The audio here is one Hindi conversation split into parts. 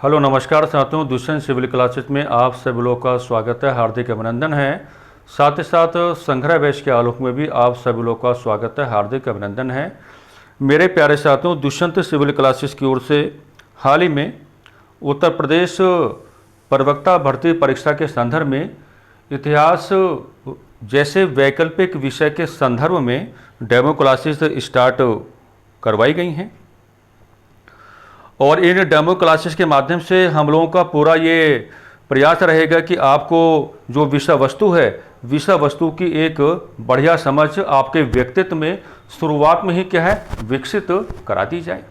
हेलो नमस्कार साथियों, दुष्यंत सिविल क्लासेस में आप सभी लोगों का स्वागत है, हार्दिक अभिनंदन है। साथ ही साथ संग्रह बैच के आलोक में भी आप सभी लोगों का स्वागत है, हार्दिक अभिनंदन है। मेरे प्यारे साथियों, दुष्यंत सिविल क्लासेस की ओर से हाल ही में उत्तर प्रदेश प्रवक्ता भर्ती परीक्षा के संदर्भ में इतिहास जैसे वैकल्पिक विषय के संदर्भ में डेमो क्लासेस स्टार्ट करवाई गई हैं और इन डेमो क्लासेस के माध्यम से हम लोगों का पूरा ये प्रयास रहेगा कि आपको जो विषय वस्तु है, विषय वस्तु की एक बढ़िया समझ आपके व्यक्तित्व में शुरुआत में ही क्या है विकसित करा दी जाए।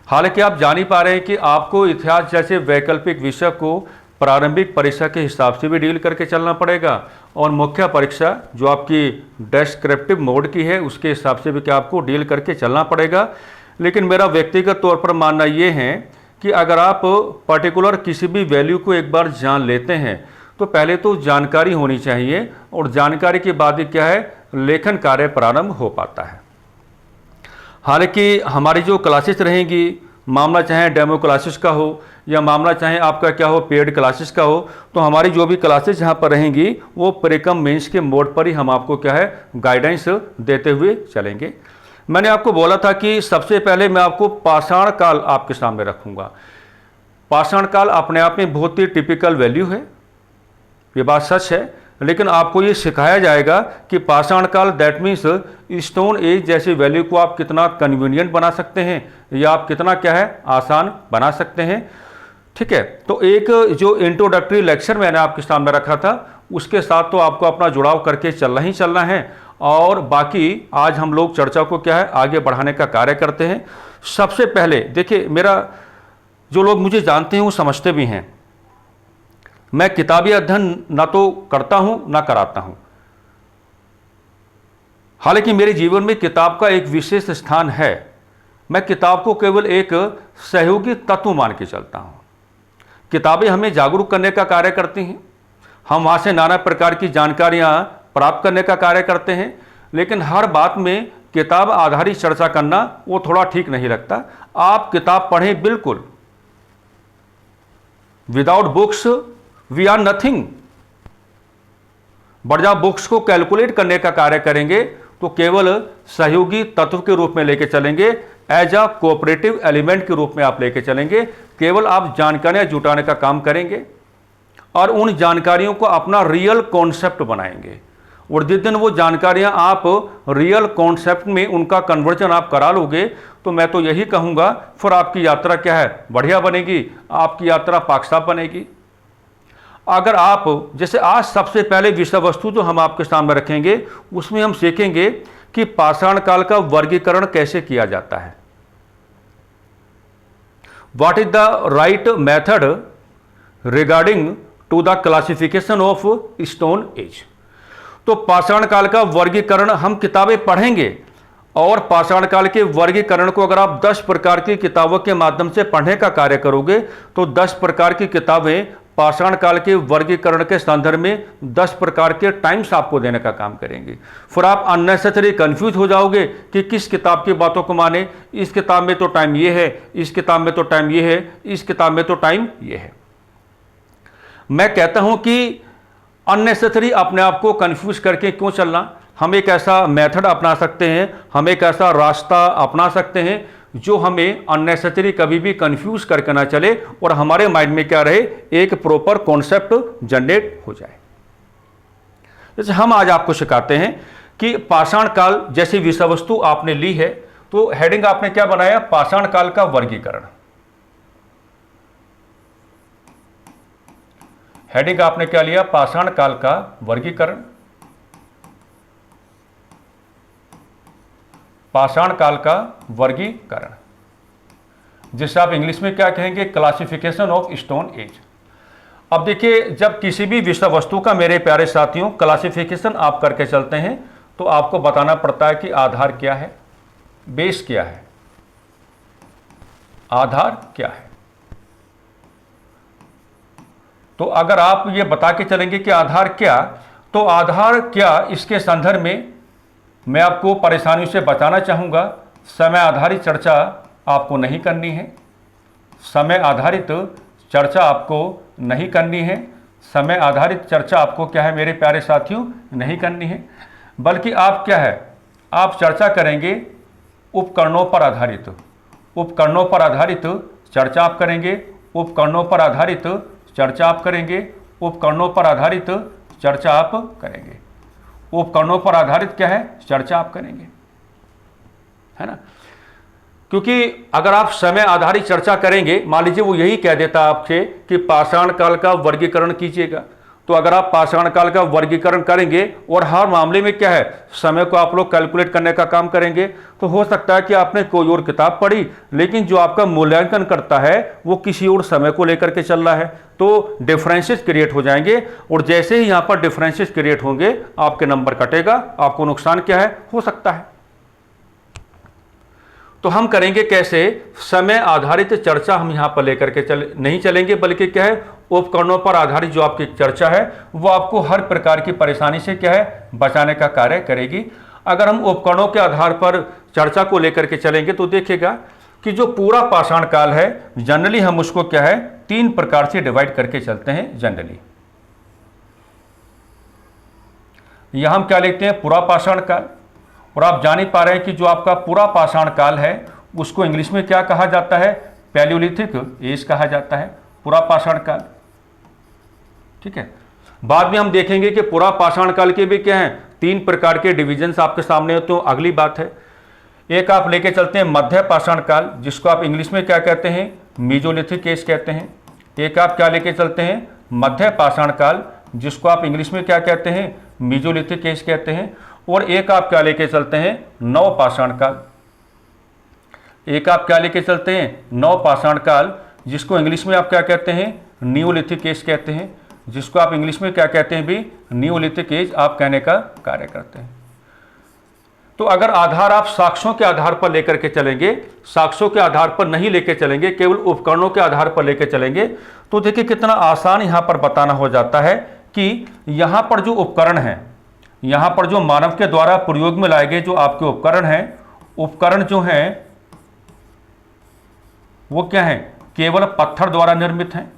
हालांकि आप जान ही पा रहे हैं कि आपको इतिहास जैसे वैकल्पिक विषय को प्रारंभिक परीक्षा के हिसाब से भी डील करके चलना पड़ेगा और मुख्य परीक्षा जो आपकी डेस्क्रिप्टिव मोड की है उसके हिसाब से भी क्या आपको डील करके चलना पड़ेगा। लेकिन मेरा व्यक्तिगत तौर पर मानना ये है कि अगर आप पर्टिकुलर किसी भी वैल्यू को एक बार जान लेते हैं तो पहले तो जानकारी होनी चाहिए और जानकारी के बाद ही क्या है लेखन कार्य प्रारंभ हो पाता है। हालांकि हमारी जो क्लासेस रहेंगी, मामला चाहे डेमो क्लासेस का हो या मामला चाहे आपका क्या हो पेड क्लासेस का हो, तो हमारी जो भी क्लासेस यहाँ पर रहेंगी वो प्रीकम मेंस के मोड पर ही हम आपको क्या है गाइडेंस देते हुए चलेंगे। मैंने आपको बोला था कि सबसे पहले मैं आपको पाषाण काल आपके सामने रखूंगा। पाषाण काल अपने आप में बहुत ही टिपिकल वैल्यू है, ये बात सच है, लेकिन आपको ये सिखाया जाएगा कि पाषाण काल दैट मीन्स स्टोन एज जैसी वैल्यू को आप कितना कन्वीनियंट बना सकते हैं या आप कितना क्या है आसान बना सकते हैं। ठीक है, तो एक जो इंट्रोडक्टरी लेक्चर मैंने आपके सामने रखा था उसके साथ तो आपको अपना जुड़ाव करके चलना ही चलना है और बाकी आज हम लोग चर्चा को क्या है आगे बढ़ाने का कार्य करते हैं। सबसे पहले देखिए, मेरा जो लोग मुझे जानते हैं वो समझते भी हैं, मैं किताबी अध्ययन ना तो करता हूं ना कराता हूं। हालांकि मेरे जीवन में किताब का एक विशेष स्थान है। मैं किताब को केवल एक सहयोगी तत्व मान के चलता हूं। किताबें हमें जागरूक करने का कार्य करती हैं, हम वहां से नाना प्रकार की जानकारियां प्राप्त करने का कार्य करते हैं, लेकिन हर बात में किताब आधारित चर्चा करना वो थोड़ा ठीक नहीं लगता। आप किताब पढ़ें बिल्कुल, without books we are nothing. But जब बुक्स को कैलकुलेट करने का कार्य करेंगे तो केवल सहयोगी तत्व के रूप में लेके चलेंगे, एज अ कोऑपरेटिव एलिमेंट के रूप में आप लेके चलेंगे। केवल आप जानकारियां जुटाने का काम करेंगे और उन जानकारियों को अपना रियल कॉन्सेप्ट बनाएंगे और जिस दिन वो जानकारियां आप रियल कॉन्सेप्ट में उनका कन्वर्जन आप करा लोगे तो मैं तो यही कहूँगा फिर आपकी यात्रा क्या है बढ़िया बनेगी, आपकी यात्रा पाकसाफ बनेगी। अगर आप जैसे आज सबसे पहले विषय वस्तु जो हम आपके सामने रखेंगे उसमें हम सीखेंगे कि पाषाण काल का वर्गीकरण कैसे किया जाता है। What is the right method regarding to the classification of stone age. तो पाषाण काल का वर्गीकरण हम किताबें पढ़ेंगे और पाषाण काल के वर्गीकरण को अगर आप 10 प्रकार की किताबों के माध्यम से पढ़ने का कार्य करोगे तो 10 प्रकार की किताबें पाषाण काल के वर्गीकरण के संदर्भ में 10 प्रकार के टाइम्स आपको देने का काम करेंगे। फिर आप अननेसेसरी कंफ्यूज हो जाओगे कि किस किताब की बातों को माने, इस किताब में तो टाइम ये है, इस किताब में तो टाइम ये है, इस किताब में तो टाइम ये है। मैं कहता हूं कि अननेसेसरी अपने आप को कंफ्यूज करके क्यों चलना। हम एक ऐसा मेथड अपना सकते हैं, हम एक ऐसा रास्ता अपना सकते हैं जो हमें अननेसेसरी कभी भी कंफ्यूज करके ना चले और हमारे माइंड में क्या रहे एक प्रॉपर कॉन्सेप्ट जनरेट हो जाए। जैसे हम आज आपको सिखाते हैं कि पाषाण काल जैसी विषय वस्तु आपने ली है तो हेडिंग आपने क्या बनाया, पाषाण काल का वर्गीकरण। हेडिंग आपने क्या लिया, पाषाण काल का वर्गीकरण। पाषाण काल का वर्गीकरण जिसे आप इंग्लिश में क्या कहेंगे, क्लासिफिकेशन ऑफ स्टोन एज। अब देखिए, जब किसी भी विषय वस्तु का मेरे प्यारे साथियों क्लासिफिकेशन आप करके चलते हैं तो आपको बताना पड़ता है कि आधार क्या है, बेस क्या है, आधार क्या है। तो अगर आप ये बता के चलेंगे कि आधार क्या, तो आधार क्या इसके संदर्भ में मैं आपको परेशानियों से बचाना चाहूँगा। समय आधारित चर्चा आपको नहीं करनी है। समय आधारित चर्चा आपको नहीं करनी है। समय आधारित चर्चा आपको क्या है मेरे प्यारे साथियों, नहीं करनी है, बल्कि आप क्या है, आप चर्चा करेंगे उपकरणों पर आधारित। उपकरणों पर आधारित चर्चा आप करेंगे, उपकरणों पर आधारित चर्चा आप करेंगे, उपकरणों पर आधारित चर्चा आप करेंगे, उपकरणों पर आधारित क्या है, चर्चा आप करेंगे, है ना। क्योंकि अगर आप समय आधारित चर्चा करेंगे, मान लीजिए वो यही कह देता आपसे कि पाषाण काल का वर्गीकरण कीजिएगा, तो अगर आप पाषाण काल का वर्गीकरण करेंगे और हर मामले में क्या है समय को आप लोग कैलकुलेट करने का काम करेंगे, तो हो सकता है कि आपने कोई और किताब पढ़ी, लेकिन जो आपका मूल्यांकन करता है वो किसी और समय को लेकर के चल रहा है, तो डिफरेंसेस क्रिएट हो जाएंगे। और जैसे ही यहाँ पर डिफरेंसेस क्रिएट होंगे आपके नंबर कटेगा, आपको नुकसान क्या है हो सकता है। तो हम करेंगे कैसे, समय आधारित चर्चा हम यहां पर लेकर के नहीं चलेंगे, बल्कि क्या है उपकरणों पर आधारित जो आपकी चर्चा है वो आपको हर प्रकार की परेशानी से क्या है बचाने का कार्य करेगी। अगर हम उपकरणों के आधार पर चर्चा को लेकर के चलेंगे तो देखिएगा कि जो पूरा पाषाण काल है जनरली हम उसको क्या है 3 प्रकार से डिवाइड करके चलते हैं। जनरली यहां हम क्या लिखते हैं, पूरा पाषाण काल। और आप जान ही पा रहे हैं कि जो आपका पूरा पाषाण काल है उसको इंग्लिश में क्या कहा जाता है, पैलियोलिथिक एज कहा जाता है, पूरा पाषाण काल, ठीक है। बाद में हम देखेंगे कि पूरा पाषाण काल के भी क्या हैं 3 प्रकार के डिविजन्स आपके सामने होते हैं। अगली बात है, एक आप लेके चलते हैं मध्य पाषाण काल, जिसको आप इंग्लिश में क्या कहते हैं, मीजोलिथिक एज कहते हैं। एक आप क्या लेके चलते हैं, मध्य पाषाण काल, जिसको आप इंग्लिश में क्या कहते हैं, मीजोलिथिक एज कहते हैं। और एक आप क्या लेके चलते हैं, नव पाषाण काल। एक आप क्या लेके चलते हैं, नव पाषाण काल, जिसको इंग्लिश में आप क्या कहते हैं, नियोलिथिक एज कहते हैं, जिसको आप इंग्लिश में क्या कहते हैं भी, नियोलिथिक एज आप कहने का कार्य करते हैं। तो अगर आधार आप साक्ष्यों के आधार पर लेकर के चलेंगे, साक्ष्यों के आधार पर नहीं लेके चलेंगे, केवल उपकरणों के आधार पर लेकर चलेंगे, तो देखिए कितना आसान यहां पर बताना हो जाता है कि यहां पर जो उपकरण है, यहां पर जो मानव के द्वारा प्रयोग में लाए गए जो आपके उपकरण हैं, उपकरण जो हैं वो क्या है, केवल पत्थर द्वारा निर्मित हैं,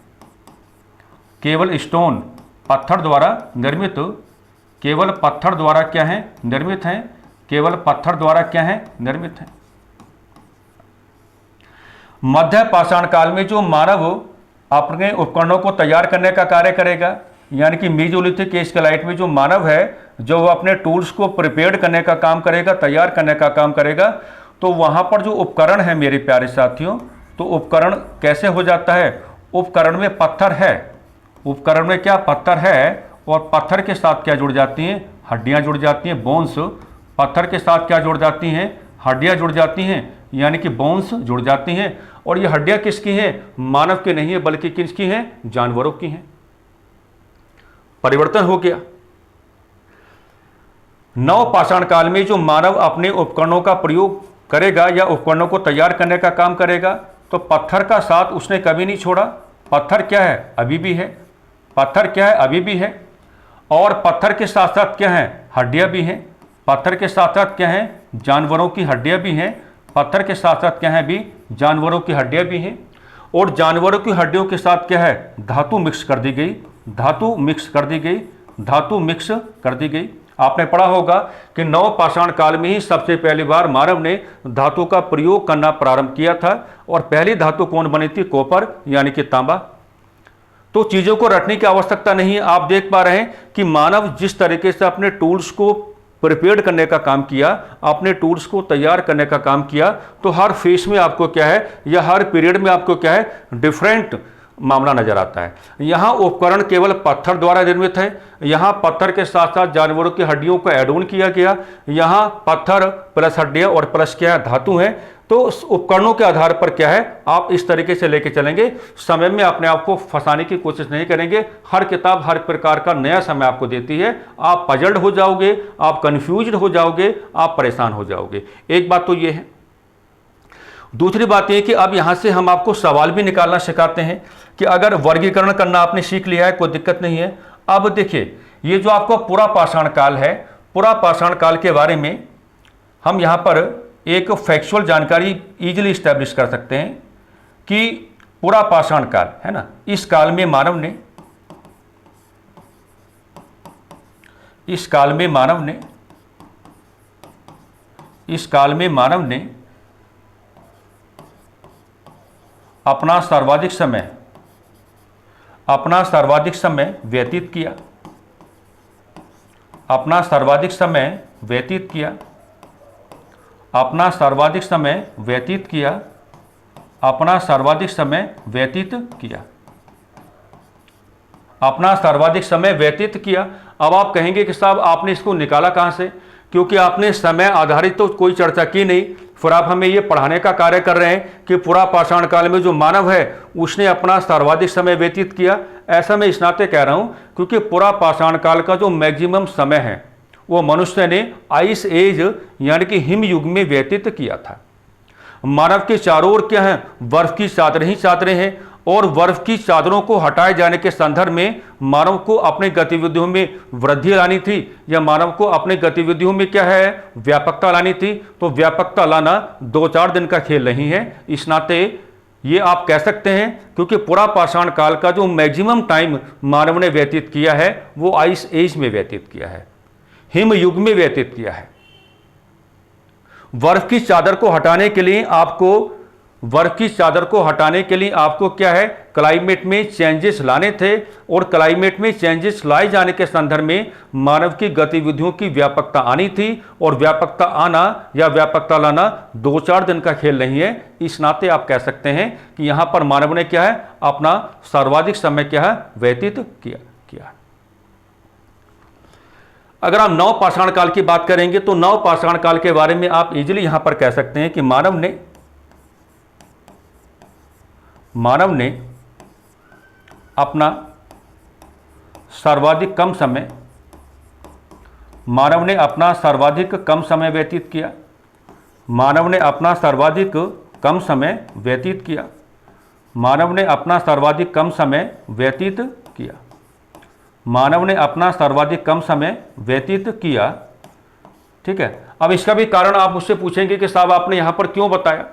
केवल स्टोन पत्थर द्वारा निर्मित, केवल पत्थर द्वारा क्या है निर्मित हैं, केवल पत्थर द्वारा क्या है निर्मित हैं। मध्य पाषाण काल में जो मानव अपने उपकरणों को तैयार करने का कार्य करेगा, यानी कि मीजोलिथिक एज के लाइट में जो मानव है जो वो अपने टूल्स को प्रिपेयर करने का काम करेगा, तैयार करने का काम करेगा, तो वहां पर जो उपकरण है मेरे प्यारे साथियों, तो उपकरण कैसे हो जाता है, उपकरण में पत्थर है, उपकरण में क्या पत्थर है, और पत्थर के साथ क्या जुड़ जाती हैं, हड्डियां जुड़ जाती हैं, बोन्स। पत्थर के साथ क्या जुड़ जाती हैं, हड्डियां जुड़ जाती हैं, यानी कि बोन्स जुड़ जाती हैं। और ये हड्डियां किसकी हैं, मानव की नहीं है बल्कि किसकी हैं, जानवरों की हैं। परिवर्तन हो गया। नव पाषाण काल में जो मानव अपने उपकरणों का प्रयोग करेगा या उपकरणों को तैयार करने का काम करेगा, तो पत्थर का साथ उसने कभी नहीं छोड़ा। पत्थर क्या है, अभी भी है, पत्थर क्या है, अभी भी है। और पत्थर के साथ साथ क्या है, हड्डियां भी हैं। पत्थर के साथ साथ क्या है, जानवरों की हड्डियां भी हैं। पत्थर के साथ साथ क्या है भी, जानवरों की हड्डियां भी हैं। और जानवरों की हड्डियों के साथ क्या है, धातु मिक्स कर दी गई, धातु मिक्स कर दी गई, धातु मिक्स कर दी गई। आपने पढ़ा होगा कि नव पाषाण काल में ही सबसे पहली बार मानव ने धातु का प्रयोग करना प्रारंभ किया था। और पहली धातु कौन बनी थी, कॉपर यानी कि तांबा। तो चीज़ों को रटने की आवश्यकता नहीं है। आप देख पा रहे हैं कि मानव जिस तरीके से अपने टूल्स को प्रिपेयर करने का काम किया, अपने टूल्स को तैयार करने का काम किया, तो हर फेस में आपको क्या है या हर पीरियड में आपको क्या है, डिफरेंट मामला नजर आता है। यहाँ उपकरण केवल पत्थर द्वारा निर्मित है, यहाँ पत्थर के साथ साथ जानवरों की हड्डियों को ऐड ऑन किया गया, यहाँ पत्थर प्लस हड्डियाँ और प्लस क्या है, धातु है। तो उपकरणों के आधार पर क्या है, आप इस तरीके से लेके चलेंगे, समय में अपने आप को फंसाने की कोशिश नहीं करेंगे। हर किताब हर प्रकार का नया समय आपको देती है, आप पजल्ड हो जाओगे, आप कंफ्यूज्ड हो जाओगे, आप परेशान हो जाओगे। एक बात तो ये है। दूसरी बात यह कि अब यहां से हम आपको सवाल भी निकालना सिखाते हैं कि अगर वर्गीकरण करना आपने सीख लिया है, कोई दिक्कत नहीं है। अब देखिए, ये जो आपका पूरा पाषाण काल है, पूरा पाषाण काल के बारे में हम यहां पर एक फैक्चुअल जानकारी इजीली इस्टेब्लिश कर सकते हैं कि पूरा पाषाण काल है ना, इस काल में मानव ने अपना सर्वाधिक समय व्यतीत किया, अपना सर्वाधिक समय व्यतीत किया, अपना सर्वाधिक समय व्यतीत किया, अपना सर्वाधिक समय व्यतीत किया, अपना सर्वाधिक समय व्यतीत किया। अब आप कहेंगे कि साहब आपने इसको निकाला कहाँ से, क्योंकि आपने समय आधारित तो कोई चर्चा की नहीं, फिर आप हमें ये पढ़ाने का कार्य कर रहे हैं कि पूरा पाषाण काल में जो मानव है उसने अपना सर्वाधिक समय व्यतीत किया। ऐसा मैं इस नाते कह रहा हूँ क्योंकि पूरा पाषाण काल का जो मैक्सिमम समय है वो मनुष्य ने आइस एज यानी कि हिम युग में व्यतीत किया था। मानव के चारों ओर क्या है, बर्फ की चादरें ही चादरें हैं, और बर्फ की चादरों को हटाए जाने के संदर्भ में मानव को अपनी गतिविधियों में वृद्धि लानी थी, या मानव को अपनी गतिविधियों में क्या है, व्यापकता लानी थी। तो व्यापकता लाना 2-4 दिन का खेल नहीं है। इस नाते ये आप कह सकते हैं क्योंकि पूरा पाषाण काल का जो मैक्सिमम टाइम मानव ने व्यतीत किया है वो आइस एज में व्यतीत किया है, हिम युग में व्यतीत किया है। बर्फ की चादर को हटाने के लिए आपको क्या है, क्लाइमेट में चेंजेस लाने थे, और क्लाइमेट में चेंजेस लाए जाने के संदर्भ में मानव की गतिविधियों की व्यापकता आनी थी, और व्यापकता आना या व्यापकता लाना 2-4 दिन का खेल नहीं है। इस नाते आप कह सकते हैं कि यहां पर मानव ने क्या है, अपना सर्वाधिक समय क्या है, व्यतीत किया। अगर आप नव पाषाण काल की बात करेंगे तो नव पाषाण काल के बारे में आप इजीली यहां पर कह सकते हैं कि मानव ने अपना सर्वाधिक कम समय व्यतीत किया, मानव ने अपना सर्वाधिक कम समय व्यतीत किया, मानव ने अपना सर्वाधिक कम समय व्यतीत किया, मानव ने अपना सर्वाधिक कम समय व्यतीत किया। ठीक है, अब इसका भी कारण आप मुझसे पूछेंगे कि साहब आपने यहां पर क्यों बताया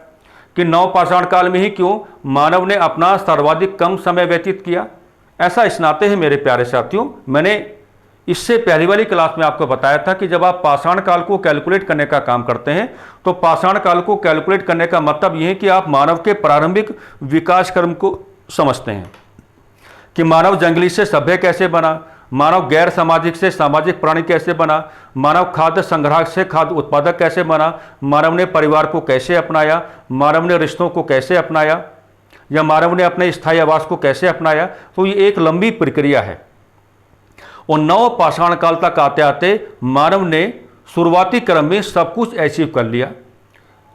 कि नव पाषाण काल में ही क्यों मानव ने अपना सर्वाधिक कम समय व्यतीत किया। ऐसा इस नाते है मेरे प्यारे साथियों, मैंने इससे पहली वाली क्लास में आपको बताया था कि जब आप पाषाण काल को कैलकुलेट करने का काम करते हैं तो पाषाण काल को कैलकुलेट करने का मतलब यह है कि आप मानव के प्रारंभिक विकास क्रम को समझते हैं कि मानव जंगली से सभ्य कैसे बना, मानव गैर सामाजिक से सामाजिक प्राणी कैसे बना, मानव खाद्य संग्राहक से खाद्य उत्पादक कैसे बना, मानव ने परिवार को कैसे अपनाया, मानव ने रिश्तों को कैसे अपनाया, या मानव ने अपने स्थायी आवास को कैसे अपनाया। तो ये एक लंबी प्रक्रिया है, और नव पाषाण काल तक आते आते मानव ने शुरुआती क्रम में सब कुछ अचीव कर लिया।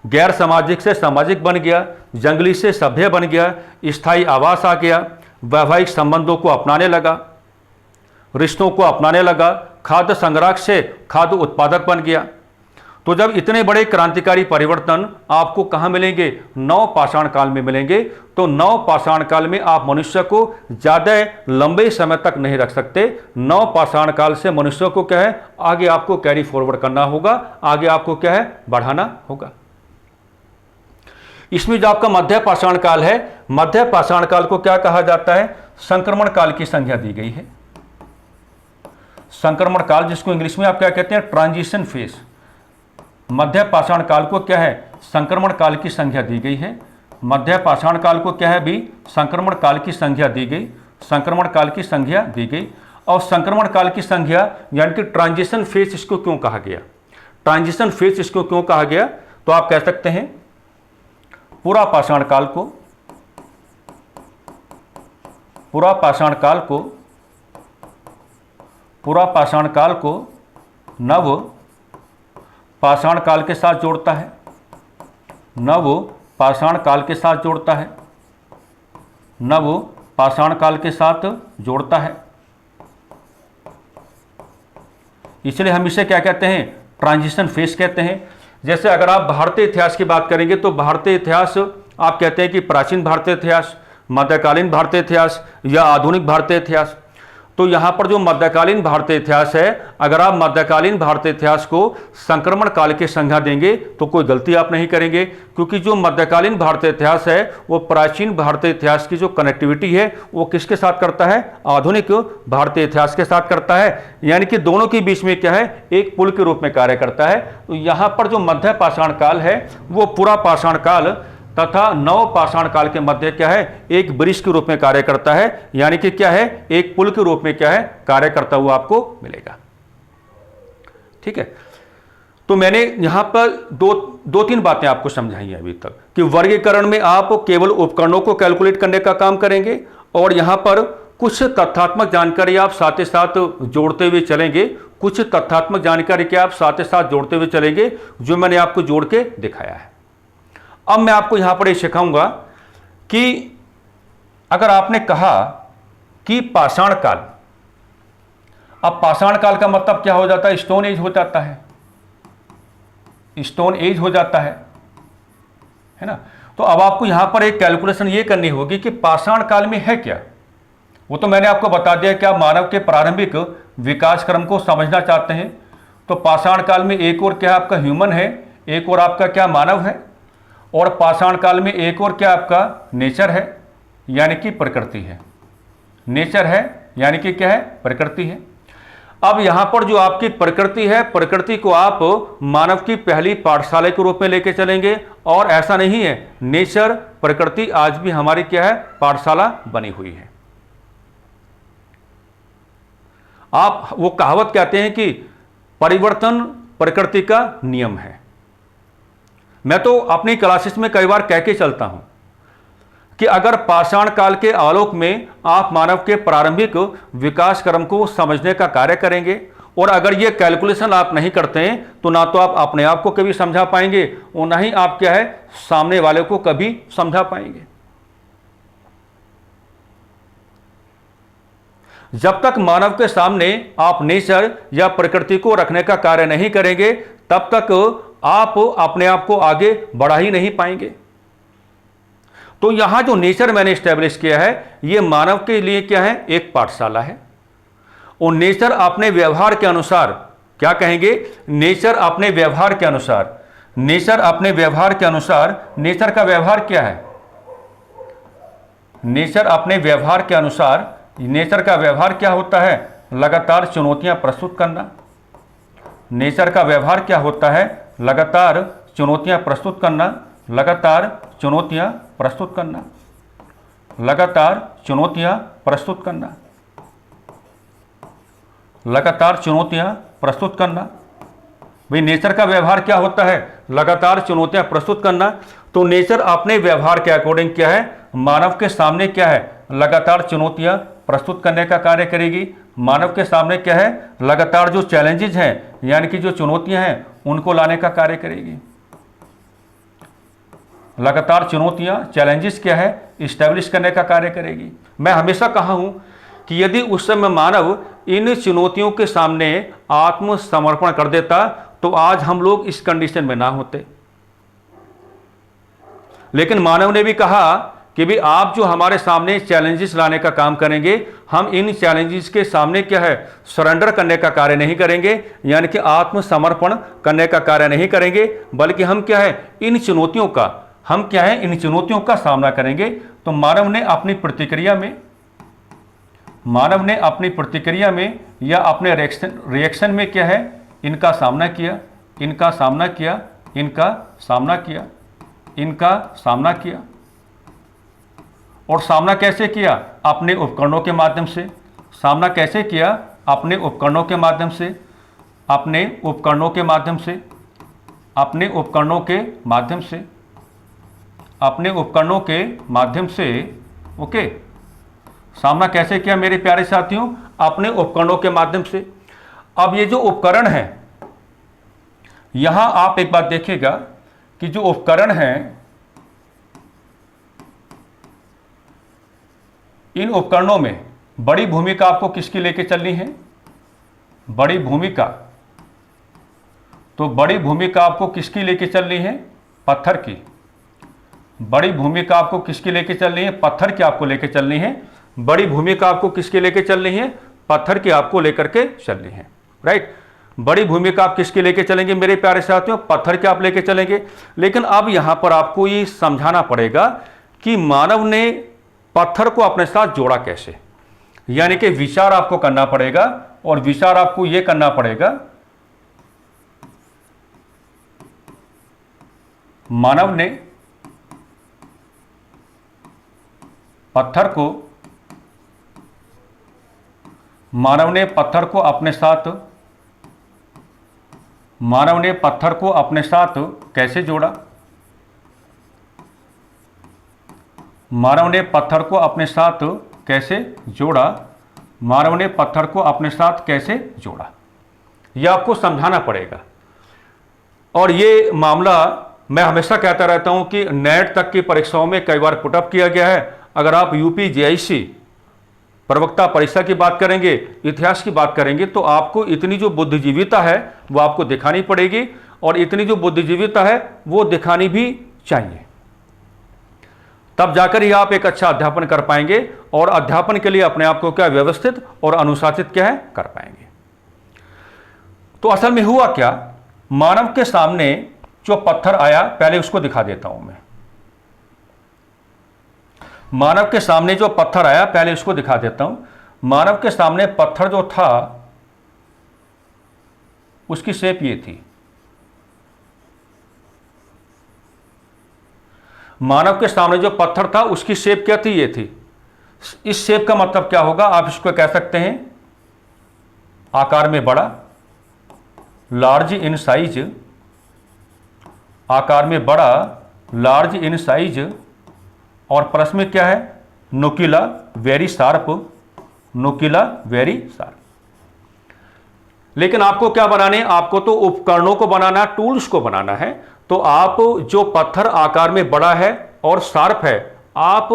गैर सामाजिक से सामाजिक बन गया, जंगली से सभ्य बन गया, स्थायी आवास आ गया, वैवाहिक संबंधों को अपनाने लगा, रिश्तों को अपनाने लगा, खाद्य संग्राहक से खाद्य उत्पादक बन गया। तो जब इतने बड़े क्रांतिकारी परिवर्तन आपको कहां मिलेंगे, नव पाषाण काल में मिलेंगे। तो नव पाषाण काल में आप मनुष्य को ज्यादा लंबे समय तक नहीं रख सकते। नव पाषाण काल से मनुष्य को क्या है, आगे आपको कैरी फॉरवर्ड करना होगा, आगे आपको क्या है, बढ़ाना होगा। इसमें जो आपका मध्य पाषाण काल है, मध्य पाषाण काल को क्या कहा जाता है, संक्रमण काल की संज्ञा दी गई है। संक्रमण काल, जिसको इंग्लिश में आप क्या कहते हैं, ट्रांजिशन फेज। मध्य पाषाण काल को क्या है, संक्रमण काल की संज्ञा दी गई है। मध्य पाषाण काल को क्या है भी, संक्रमण काल की संज्ञा दी गई, संक्रमण काल की संज्ञा दी गई। और संक्रमण काल की संज्ञा यानी कि ट्रांजिशन फेज इसको क्यों कहा गया, ट्रांजिशन फेज इसको क्यों कहा गया, तो आप कह सकते हैं पूरा पाषाण काल को, पूरा पाषाण काल को, पूरा पाषाण काल को नव पाषाण काल के साथ जोड़ता है, नव पाषाण काल के साथ जोड़ता है, नव पाषाण काल के साथ जोड़ता है। इसलिए हम इसे क्या कहते हैं, ट्रांजिशन फेज कहते हैं। जैसे अगर आप भारतीय इतिहास की बात करेंगे तो भारतीय इतिहास आप कहते हैं कि प्राचीन भारतीय इतिहास, मध्यकालीन भारतीय इतिहास या आधुनिक भारतीय इतिहास। तो यहाँ पर जो मध्यकालीन भारतीय इतिहास है, अगर आप मध्यकालीन भारतीय इतिहास को संक्रमण काल की संज्ञा देंगे तो कोई गलती आप नहीं करेंगे, क्योंकि जो मध्यकालीन भारतीय इतिहास है वो प्राचीन भारतीय इतिहास की जो कनेक्टिविटी है वो किसके साथ करता है, आधुनिक भारतीय इतिहास के साथ करता है, यानी कि दोनों के बीच में क्या है, एक पुल के रूप में कार्य करता है। तो यहाँ पर जो मध्य पाषाण काल है वो पूरा पाषाण काल तथा नव पाषाण काल के मध्य क्या है, एक ब्रिज के रूप में कार्य करता है, यानी कि क्या है, एक पुल के रूप में क्या है, कार्य करता हुआ आपको मिलेगा। ठीक है, तो मैंने यहां पर दो तीन बातें आपको समझाई हैं अभी तक कि वर्गीकरण में आप केवल उपकरणों को कैलकुलेट करने का काम करेंगे और यहां पर कुछ तथ्यात्मक जानकारी आप साथ ही साथ जोड़ते हुए चलेंगे, कुछ तथ्यात्मक जानकारी के आप साथ ही साथ जोड़ते हुए चलेंगे जो मैंने आपको जोड़ के दिखाया है। अब मैं आपको यहां पर ये सिखाऊंगा कि अगर आपने कहा कि पाषाण काल, अब पाषाण काल का मतलब क्या हो जाता है, स्टोन एज हो जाता है, स्टोन एज हो जाता है ना। तो अब आपको यहां पर एक कैलकुलेशन ये करनी होगी कि पाषाण काल में है क्या। वो तो मैंने आपको बता दिया कि आप मानव के प्रारंभिक विकास क्रम को समझना चाहते हैं तो पाषाण काल में एक और क्या आपका ह्यूमन है, एक और आपका क्या मानव है, और पाषाण काल में एक और क्या आपका नेचर है यानी कि प्रकृति है, नेचर है यानी कि क्या है, प्रकृति है। अब यहां पर जो आपकी प्रकृति है, प्रकृति को आप मानव की पहली पाठशाला के रूप में लेके चलेंगे, और ऐसा नहीं है, नेचर प्रकृति आज भी हमारी क्या है, पाठशाला बनी हुई है। आप वो कहावत कहते हैं कि परिवर्तन प्रकृति का नियम है। मैं तो अपनी क्लासेस में कई बार कह के चलता हूं कि अगर पाषाण काल के आलोक में आप मानव के प्रारंभिक विकास क्रम को समझने का कार्य करेंगे और अगर ये कैलकुलेशन आप नहीं करते हैं तो ना तो आप अपने आप को कभी समझा पाएंगे और ना ही आप क्या है, सामने वाले को कभी समझा पाएंगे। जब तक मानव के सामने आप नेचर या प्रकृति को रखने का कार्य नहीं करेंगे तब तक आप अपने आप को आगे बढ़ा ही नहीं पाएंगे। तो यहां जो नेचर मैंने स्टैब्लिश किया है यह मानव के लिए क्या है, एक पाठशाला है। और नेचर अपने व्यवहार के अनुसार क्या कहेंगे, नेचर अपने व्यवहार के अनुसार, नेचर अपने व्यवहार के अनुसार, नेचर का व्यवहार क्या है, नेचर अपने व्यवहार के अनुसार, नेचर का व्यवहार क्या होता है, लगातार चुनौतियां प्रस्तुत करना। नेचर का व्यवहार क्या होता है, लगातार चुनौतियां प्रस्तुत करना, लगातार चुनौतियां प्रस्तुत करना, लगातार चुनौतियां प्रस्तुत करना, लगातार चुनौतियां प्रस्तुत करना। भाई नेचर का व्यवहार क्या होता है, लगातार चुनौतियां प्रस्तुत करना। तो नेचर अपने व्यवहार के अकॉर्डिंग क्या है, मानव के सामने क्या है, लगातार चुनौतियां प्रस्तुत करने का कार्य करेगी। मानव के सामने क्या है, लगातार जो चैलेंजेस हैं यानी कि जो चुनौतियां हैं उनको लाने का कार्य करेगी। लगातार चुनौतियां, चैलेंजेस क्या है, इस्टेब्लिश करने का कार्य करेगी। मैं हमेशा कहा हूं कि यदि उस समय मानव इन चुनौतियों के सामने आत्मसमर्पण कर देता तो आज हम लोग इस कंडीशन में ना होते। लेकिन मानव ने भी कहा कि भी आप जो हमारे सामने चैलेंजेस लाने का काम करेंगे, हम इन चैलेंजेस के सामने क्या है, सरेंडर करने का कार्य नहीं करेंगे, यानी कि आत्मसमर्पण करने का कार्य नहीं करेंगे, बल्कि हम क्या है, इन चुनौतियों का, हम क्या है, इन चुनौतियों का सामना करेंगे। तो मानव ने अपनी प्रतिक्रिया में, मानव ने अपनी प्रतिक्रिया में या अपने रिएक्शन में क्या है, इनका सामना किया, इनका सामना किया, इनका सामना किया, इनका सामना किया। और सामना कैसे किया, अपने उपकरणों के माध्यम से। सामना कैसे किया, अपने उपकरणों के माध्यम से, अपने उपकरणों के माध्यम से, अपने उपकरणों के माध्यम से, अपने उपकरणों के माध्यम से। ओके, सामना कैसे किया मेरे प्यारे साथियों, अपने उपकरणों के माध्यम से। अब ये जो उपकरण है, यहां आप एक बात देखिएगा कि जो उपकरण हैं, इन उपकरणों में बड़ी भूमिका आपको किसकी लेके चलनी है, बड़ी भूमिका। तो बड़ी भूमिका आपको किसकी लेके चलनी है, पत्थर की। बड़ी भूमिका आपको किसकी लेके चलनी है, पत्थर की आपको लेके चलनी है। बड़ी भूमिका आपको किसकी लेके चलनी है, पत्थर की आपको लेकर के चलनी है, राइट। बड़ी भूमिका आप किसकी लेके चलेंगे मेरे प्यारे साथियों, पत्थर के आप लेके चलेंगे। लेकिन अब यहां पर आपको ये समझाना पड़ेगा कि मानव ने पत्थर को अपने साथ जोड़ा कैसे, यानी कि विचार आपको करना पड़ेगा, और विचार आपको यह करना पड़ेगा, मानव ने पत्थर को अपने साथ कैसे जोड़ा, मानव ने पत्थर को अपने साथ कैसे जोड़ा, यह आपको समझाना पड़ेगा। और ये मामला मैं हमेशा कहता रहता हूं कि नेट तक की परीक्षाओं में कई बार पुटअप किया गया है। अगर आप यूपी जेआईसी प्रवक्ता परीक्षा की बात करेंगे, इतिहास की बात करेंगे, तो आपको इतनी जो बुद्धिजीविता है वो आपको दिखानी पड़ेगी, और इतनी जो बुद्धिजीविता है वो दिखानी भी चाहिए, तब जाकर ही आप एक अच्छा अध्यापन कर पाएंगे, और अध्यापन के लिए अपने आप को क्या व्यवस्थित और अनुशासित क्या है कर पाएंगे। तो असल में हुआ क्या, मानव के सामने जो पत्थर आया, पहले उसको दिखा देता हूं मैं। मानव के सामने जो पत्थर आया, पहले उसको दिखा देता हूं। मानव के सामने पत्थर जो था उसकी शेप ये थी। मानव के सामने जो पत्थर था उसकी शेप क्या थी, ये थी। इस शेप का मतलब क्या होगा, आप इसको कह सकते हैं आकार में बड़ा, लार्ज इन साइज, आकार में बड़ा, लार्ज इन साइज, और प्लस में क्या है, नुकीला, वेरी शार्प, नुकीला, वेरी शार्प। लेकिन आपको क्या बनाने, आपको तो उपकरणों को बनाना, टूल्स को बनाना है। तो आप जो पत्थर आकार में बड़ा है और शार्प है, आप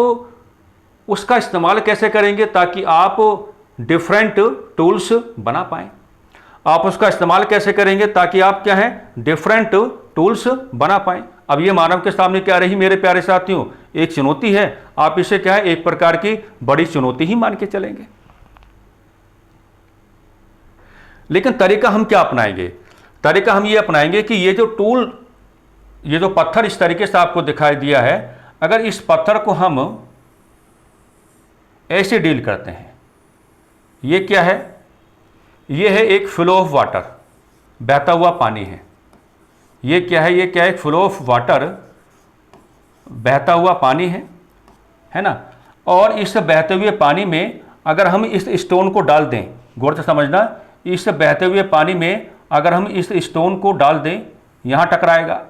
उसका इस्तेमाल कैसे करेंगे ताकि आप डिफरेंट टूल्स बना पाएं। आप उसका इस्तेमाल कैसे करेंगे ताकि आप क्या है, डिफरेंट टूल्स बना पाएं। अब ये मानव के सामने क्या रही मेरे प्यारे साथियों, एक चुनौती है। आप इसे क्या है, एक प्रकार की बड़ी चुनौती ही मान के चलेंगे। लेकिन तरीका हम क्या अपनाएंगे, तरीका हम ये अपनाएंगे कि ये जो टूल, ये जो पत्थर इस तरीके से आपको दिखाई दिया है, अगर इस पत्थर को हम ऐसे डील करते हैं, ये क्या है, ये है एक फ्लो ऑफ वाटर, बहता हुआ पानी है। ये क्या है, ये क्या है, फ्लो ऑफ वाटर, बहता हुआ पानी है ना। और इस बहते हुए पानी में अगर हम इस स्टोन को डाल दें, गौर से समझना, इस बहते हुए पानी में अगर हम इस स्टोन को डाल दें, यहाँ टकराएगा,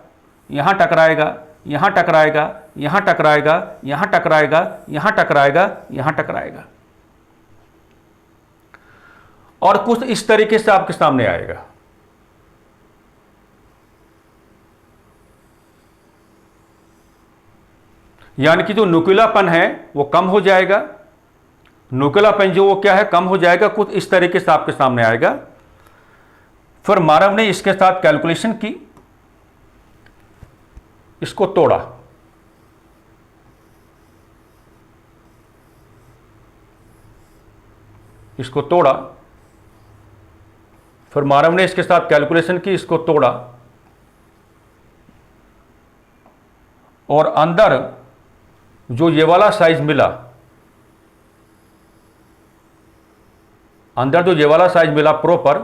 यहाँ टकराएगा, यहाँ टकराएगा, यहाँ टकराएगा, यहाँ टकराएगा, यहाँ टकराएगा, यहाँ टकराएगा, और कुछ इस तरीके से आपके सामने आएगा। यानी कि जो नुकीलापन है वो कम हो जाएगा, नुकीलापन जो वो क्या है, कम हो जाएगा, कुछ इस तरीके से आपके सामने आएगा। फिर मानव ने इसके साथ कैलकुलेशन की, इसको तोड़ा, इसको तोड़ा, फिर मानव ने इसके साथ कैलकुलेशन की, इसको तोड़ा, और अंदर जो ये वाला साइज मिला, अंदर जो ये वाला साइज मिला प्रॉपर,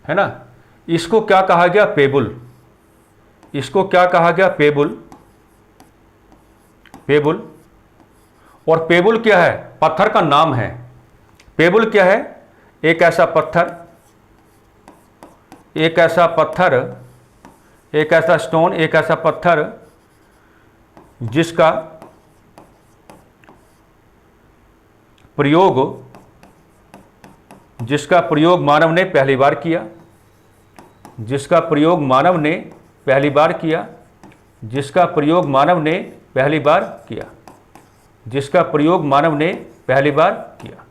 है ना, इसको क्या कहा गया, पेबुल। इसको क्या कहा गया, पेबुल। पेबुल, और पेबुल क्या है, पत्थर का नाम है। पेबुल क्या है, एक ऐसा पत्थर, एक ऐसा पत्थर, एक ऐसा स्टोन, एक ऐसा पत्थर जिसका प्रयोग मानव ने पहली बार किया, जिसका प्रयोग मानव ने पहली बार किया, जिसका प्रयोग मानव ने पहली बार किया, जिसका प्रयोग मानव ने पहली बार किया।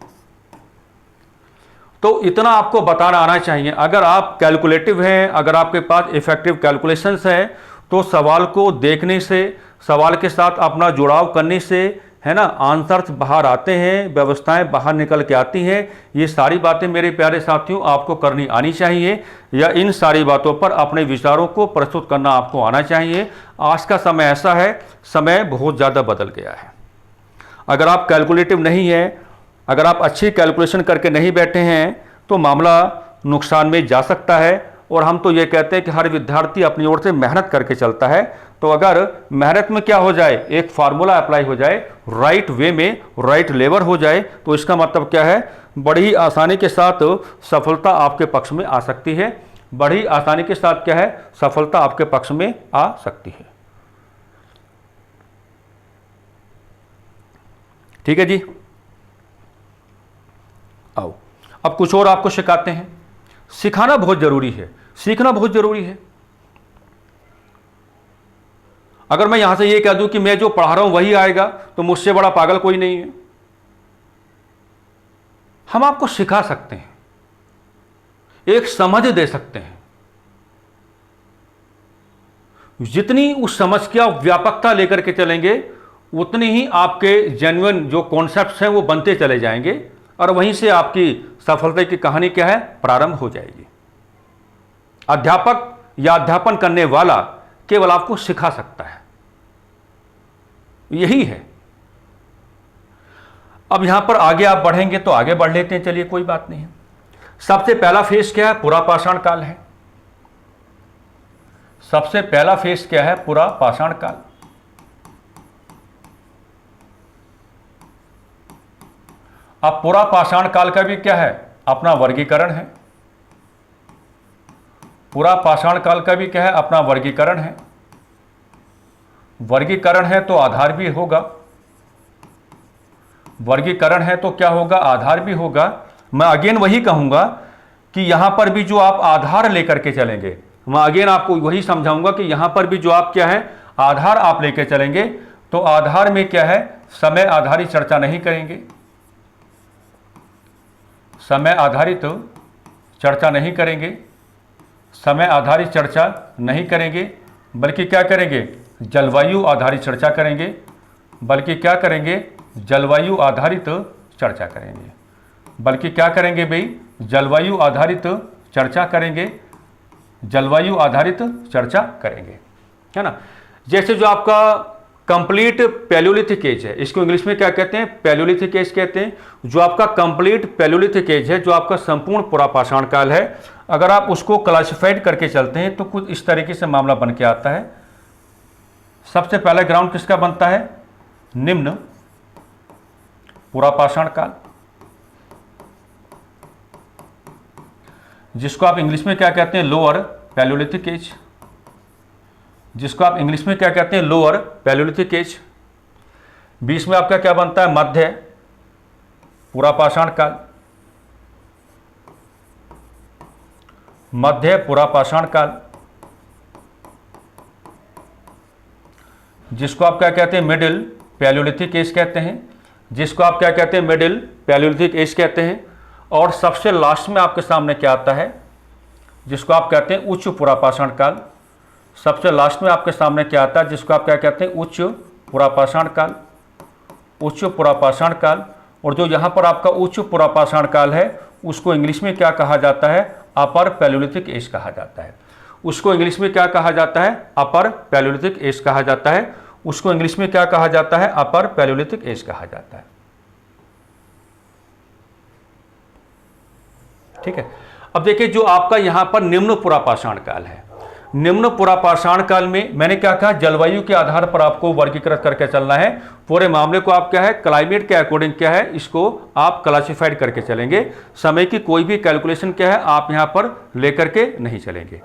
तो इतना आपको बताना आना चाहिए। अगर आप कैलकुलेटिव हैं, अगर आपके पास इफेक्टिव कैलकुलेशंस हैं, तो सवाल को देखने से, सवाल के साथ अपना जुड़ाव करने से है ना, आंसर्स बाहर आते हैं, व्यवस्थाएं बाहर निकल के आती हैं। ये सारी बातें मेरे प्यारे साथियों आपको करनी आनी चाहिए, या इन सारी बातों पर अपने विचारों को प्रस्तुत करना आपको आना चाहिए। आज का समय ऐसा है, समय बहुत ज़्यादा बदल गया है। अगर आप कैलकुलेटिव नहीं है, अगर आप अच्छी कैलकुलेशन करके नहीं बैठे हैं तो मामला नुकसान में जा सकता है। और हम तो ये कहते हैं कि हर विद्यार्थी अपनी ओर से मेहनत करके चलता है। तो अगर मेहनत में क्या हो जाए, एक फार्मूला अप्लाई हो जाए, राइट वे में राइट लेवल हो जाए, तो इसका मतलब क्या है, बड़ी आसानी के साथ सफलता आपके पक्ष में आ सकती है। बड़ी आसानी के साथ क्या है, सफलता आपके पक्ष में आ सकती है। ठीक है जी, आओ अब कुछ और आपको सिखाते हैं। सिखाना बहुत जरूरी है, सीखना बहुत जरूरी है। अगर मैं यहां से ये कह दूं कि मैं जो पढ़ा रहा हूं वही आएगा, तो मुझसे बड़ा पागल कोई नहीं है। हम आपको सिखा सकते हैं, एक समझ दे सकते हैं। जितनी उस समझ की आप व्यापकता लेकर के चलेंगे, उतनी ही आपके जेन्युइन जो कॉन्सेप्ट्स हैं वो बनते चले जाएंगे, और वहीं से आपकी सफलता की कहानी क्या है, प्रारंभ हो जाएगी। अध्यापक या अध्यापन करने वाला केवल आपको सिखा सकता है, यही है। अब यहां पर आगे आप बढ़ेंगे तो आगे बढ़ लेते हैं, चलिए कोई बात नहीं। सबसे पहला फेज क्या है, पूरा पाषाण काल है। सबसे पहला फेज क्या है, पूरा पाषाण काल। अब पूरा पाषाण काल का भी क्या है, अपना वर्गीकरण है। पूरा पाषाण काल का भी क्या है, अपना वर्गीकरण है। वर्गीकरण है तो आधार भी होगा, वर्गीकरण है तो क्या होगा, आधार भी होगा। मैं अगेन वही कहूंगा कि यहां पर भी जो आप आधार लेकर के चलेंगे, मैं अगेन आपको वही समझाऊंगा कि यहां पर भी जो आप क्या है, आधार आप लेकर चलेंगे, तो आधार में क्या है, समय आधारित चर्चा नहीं करेंगे। समय आधारित चर्चा नहीं करेंगे, समय आधारित चर्चा नहीं करेंगे, बल्कि क्या करेंगे, जलवायु आधारित चर्चा करेंगे। बल्कि क्या करेंगे, जलवायु आधारित चर्चा करेंगे। बल्कि क्या करेंगे भाई, जलवायु आधारित चर्चा करेंगे। जलवायु आधारित चर्चा करेंगे, है ना। जैसे जो आपका कंप्लीट पैलियोलिथिक एज है, इसको इंग्लिश में क्या कहते हैं, पैलियोलिथिक एज कहते हैं। जो आपका कंप्लीट पैलियोलिथिक एज है, जो आपका संपूर्ण पूरा पाषाण काल है, अगर आप उसको क्लासिफाइड करके चलते हैं तो कुछ इस तरीके से मामला बन के आता है। सबसे पहला ग्राउंड किसका बनता है, निम्न पूरा पाषाण काल, जिसको आप इंग्लिश में क्या कहते हैं, लोअर पैलियोलिथिक एज। जिसको आप इंग्लिश में क्या कहते हैं, लोअर पैलियोलिथिक एज। बीच में आपका क्या बनता है, मध्य पूरा पाषाण काल। मध्य पूरा पाषाण काल, जिसको आप क्या कहते हैं, मिडिल पैलियोलिथिक एज कहते हैं। जिसको आप क्या कहते हैं, मिडिल पैलियोलिथिक एज कहते हैं। और सबसे लास्ट में आपके सामने क्या आता है, जिसको आप कहते हैं उच्च पूरा पाषाण काल। सबसे लास्ट में आपके सामने क्या आता है, जिसको आप क्या कहते हैं, उच्च पूरा पाषाण काल। उच्च पूरा पाषाण काल। और जो यहाँ पर आपका उच्च पूरा पाषाण काल है, उसको इंग्लिश में क्या कहा जाता है, अपर पैलियोलिथिक एज कहा जाता है। उसको इंग्लिश में क्या कहा जाता है, अपर पैलियोलिथिक एज कहा जाता है। उसको इंग्लिश में क्या कहा जाता है, अपर पैलियोलिथिक एज कहा जाता है। ठीक है। अब देखिए, जो आपका यहां पर निम्न पूरा पाषाण काल है, निम्न पूरा पाषाण काल में मैंने क्या कहा, जलवायु के आधार पर आपको वर्गीकृत करके चलना है। पूरे मामले को आप क्या है, क्लाइमेट के अकॉर्डिंग क्या है, इसको आप क्लासिफाइड करके चलेंगे। समय की कोई भी कैलकुलेशन क्या है, आप यहां पर लेकर के नहीं चलेंगे।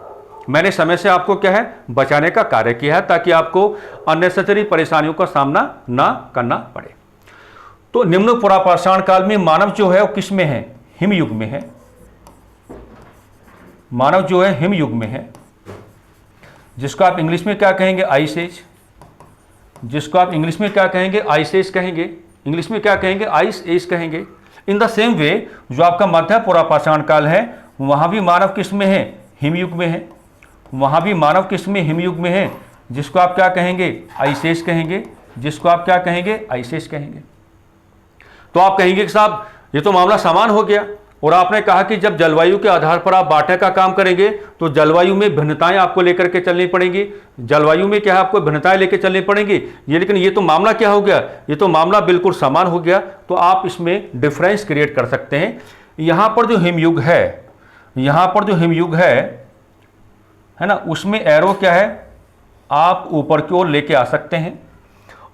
मैंने समय से आपको क्या है, बचाने का कार्य किया है, ताकि आपको अननेसेसरी परेशानियों का सामना ना करना पड़े। तो निम्न पूरा पाषाण काल में मानव जो है वो किस में है, हिमयुग में है। मानव जो है हिमयुग में है, जिसको आप इंग्लिश में क्या कहेंगे, आइस एज। जिसको आप इंग्लिश में क्या कहेंगे, आइस एज कहेंगे। इंग्लिश में क्या कहेंगे, आइस एज कहेंगे। इन द सेम वे जो आपका मध्य पूरा पाषाण काल है, वहां भी मानव किस में है, हिमयुग में है। वहां भी मानव किस में, हिमयुग में है, जिसको आप क्या कहेंगे, आइस एज कहेंगे। जिसको आप क्या कहेंगे, आईसेज कहेंगे। तो आप कहेंगे कि साहब ये तो मामला समान हो गया, और आपने कहा कि जब जलवायु के आधार पर आप बांटने का काम करेंगे तो जलवायु में भिन्नताएं आपको लेकर के चलनी पड़ेंगी, जलवायु में क्या है आपको भिन्नताएं लेकर चलनी पड़ेंगी। ये लेकिन ये तो मामला क्या हो गया, ये तो मामला बिल्कुल समान हो गया। तो आप इसमें डिफरेंस क्रिएट कर सकते हैं। यहाँ पर जो हिमयुग है, यहाँ पर जो हिमयुग है ना, उसमें एरो क्या है आप ऊपर की ओर लेके आ सकते हैं,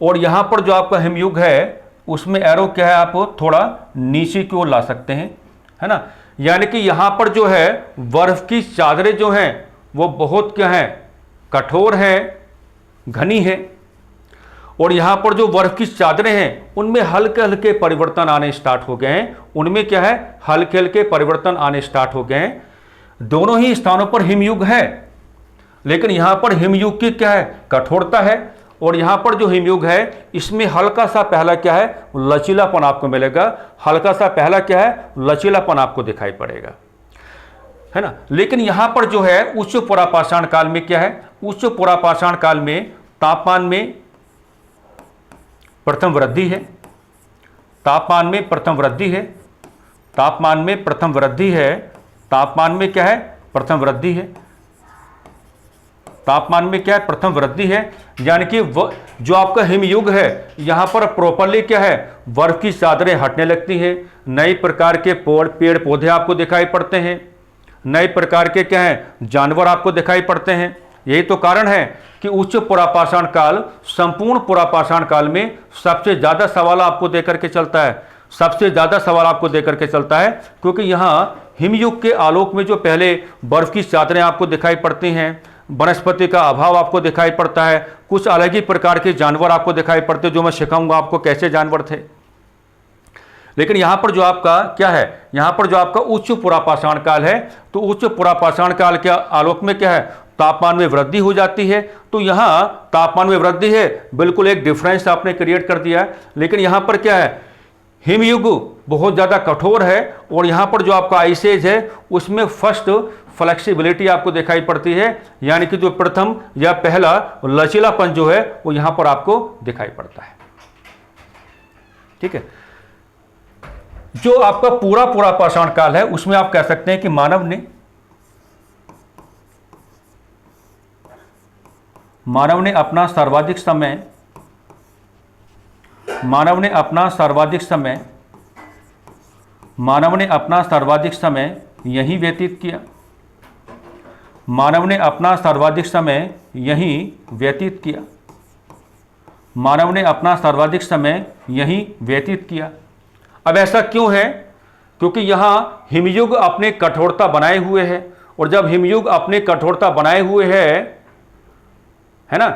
और यहाँ पर जो आपका हिमयुग है उसमें एरो क्या है आप थोड़ा नीचे की ओर ला सकते हैं, है ना। यानी कि यहां पर जो है बर्फ की चादरें जो हैं वो बहुत क्या है, कठोर हैं, घनी है, और यहां पर जो बर्फ की चादरें हैं उनमें हल्के हल्के परिवर्तन आने स्टार्ट हो गए हैं, उनमें क्या है हल्के हल्के परिवर्तन आने स्टार्ट हो गए हैं। दोनों ही स्थानों पर हिमयुग है, लेकिन यहां पर हिमयुग की क्या है कठोरता है, और यहां पर जो हिमयुग है इसमें हल्का सा पहला क्या है लचीलापन आपको मिलेगा, हल्का सा पहला क्या है लचीलापन आपको दिखाई पड़ेगा, है ना। लेकिन यहां पर जो है उच्च पुरापाषाण काल में क्या है, उच्च पुरापाषाण काल में तापमान में प्रथम वृद्धि है, तापमान में प्रथम वृद्धि है, तापमान में प्रथम वृद्धि है, तापमान में क्या है प्रथम वृद्धि है, तापमान में क्या है प्रथम वृद्धि है। यानी कि जो आपका हिमयुग है यहां पर प्रॉपरली क्या है बर्फ की चादरें हटने लगती हैं, नई प्रकार के पेड़ पौधे आपको दिखाई पड़ते हैं, नए प्रकार के क्या है जानवर आपको दिखाई पड़ते हैं। यही तो कारण है कि उच्च पुरापाषाण काल संपूर्ण पुरापाषाण काल में सबसे ज्यादा सवाल आपको देकर के चलता है, सबसे ज्यादा सवाल आपको देकर के चलता है, क्योंकि यहां हिमयुग के आलोक में जो पहले बर्फ की चादरें आपको दिखाई पड़ती हैं, वनस्पति का अभाव आपको दिखाई पड़ता है, कुछ अलग ही प्रकार के जानवर आपको दिखाई पड़ते हैं, जो मैं सिखाऊंगा आपको कैसे जानवर थे। लेकिन यहां पर जो आपका क्या है, यहां पर जो आपका उच्च पुरापाषाण काल है, तो उच्च पुरापाषाण काल के आलोक में क्या है तापमान में वृद्धि हो जाती है। तो यहां तापमान में वृद्धि है, बिल्कुल एक डिफरेंस आपने क्रिएट कर दिया है। लेकिन यहां पर क्या है हिमयुग बहुत ज्यादा कठोर है, और यहां पर जो आपका आइस एज है उसमें फर्स्ट फ्लेक्सिबिलिटी आपको दिखाई पड़ती है, यानी कि जो प्रथम या पहला लचीलापन जो है वो यहां पर आपको दिखाई पड़ता है। ठीक है, जो आपका पूरा पुरापाषाण काल है उसमें आप कह सकते हैं कि मानव ने अपना सर्वाधिक समय यहीं व्यतीत किया, मानव ने अपना सर्वाधिक समय यहीं व्यतीत किया, मानव ने अपना सर्वाधिक समय यहीं व्यतीत किया। अब ऐसा क्यों है, क्योंकि यहां हिमयुग अपने कठोरता बनाए हुए है, और जब हिमयुग अपने कठोरता बनाए हुए है ना,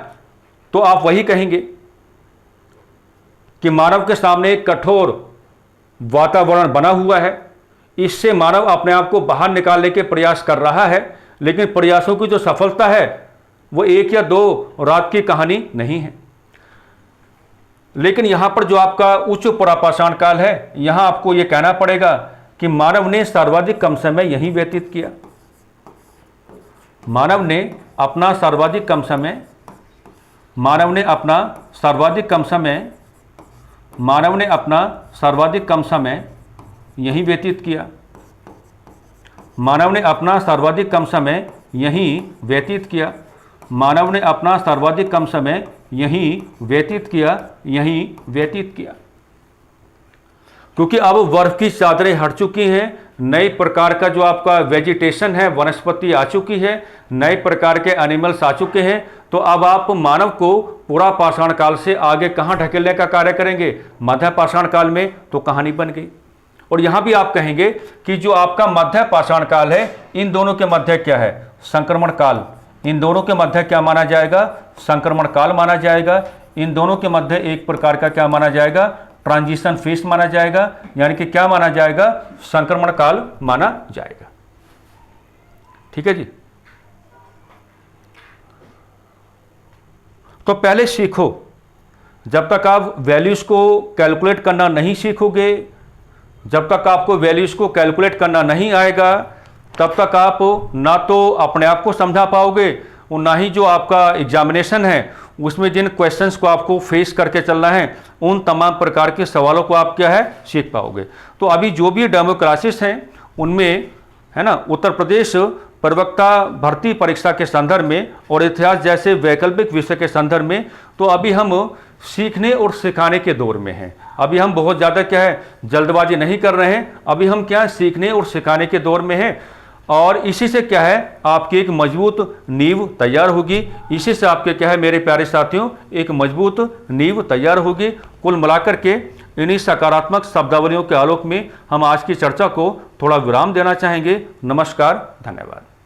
तो आप वही कहेंगे कि मानव के सामने एक कठोर वातावरण बना हुआ है, इससे मानव अपने आप को बाहर निकालने के प्रयास कर रहा है, लेकिन प्रयासों की जो सफलता है वो एक या दो रात की कहानी नहीं है। लेकिन यहां पर जो आपका उच्च पुरापाषाण काल है, यहां आपको यह कहना पड़ेगा कि मानव ने सर्वाधिक कम समय यहीं व्यतीत किया, मानव ने अपना सर्वाधिक कम समय यहीं व्यतीत किया, मानव ने अपना सर्वाधिक कम समय यहीं व्यतीत किया, मानव ने अपना सर्वाधिक कम समय यहीं व्यतीत किया। क्योंकि अब बर्फ की चादरें हट चुकी हैं, नई प्रकार का जो आपका वेजिटेशन है वनस्पति आ चुकी है, नए प्रकार के एनिमल्स आ चुके हैं, तो अब आप मानव को पुरापाषाण काल से आगे कहां ढकेलने का कार्य करेंगे, मध्यपाषाण काल में, तो कहानी बन गई। और यहां भी आप कहेंगे कि जो आपका मध्यपाषाण काल है इन दोनों के मध्य क्या है संक्रमण काल, इन दोनों के मध्य क्या माना जाएगा संक्रमण काल माना जाएगा, इन दोनों के मध्य एक प्रकार का क्या माना जाएगा ट्रांजिशन फेज माना जाएगा, यानी कि क्या माना जाएगा संक्रमण काल माना जाएगा। ठीक है जी, तो पहले सीखो, जब तक आप वैल्यूज को कैलकुलेट करना नहीं सीखोगे, जब तक आपको वैल्यूज को कैलकुलेट करना नहीं आएगा, तब तक आप ना तो अपने आप को समझा पाओगे और ना ही जो आपका एग्जामिनेशन है उसमें जिन क्वेश्चंस को आपको फेस करके चलना है, उन तमाम प्रकार के सवालों को आप क्या है सीख पाओगे। तो अभी जो भी डेमो क्लासेस हैं उनमें है ना, उत्तर प्रदेश प्रवक्ता भर्ती परीक्षा के संदर्भ में और इतिहास जैसे वैकल्पिक विषय के संदर्भ में, तो अभी हम सीखने और सिखाने के दौर में हैं। अभी हम बहुत ज़्यादा क्या है जल्दबाजी नहीं कर रहे हैं, अभी हम क्या सीखने और सिखाने के दौर में हैं। और इसी से क्या है आपकी एक मजबूत नींव तैयार होगी, इसी से आपके क्या है मेरे प्यारे साथियों एक मजबूत नींव तैयार होगी। कुल मिलाकर के इन्हीं सकारात्मक शब्दावलियों के आलोक में हम आज की चर्चा को थोड़ा विराम देना चाहेंगे। नमस्कार, धन्यवाद।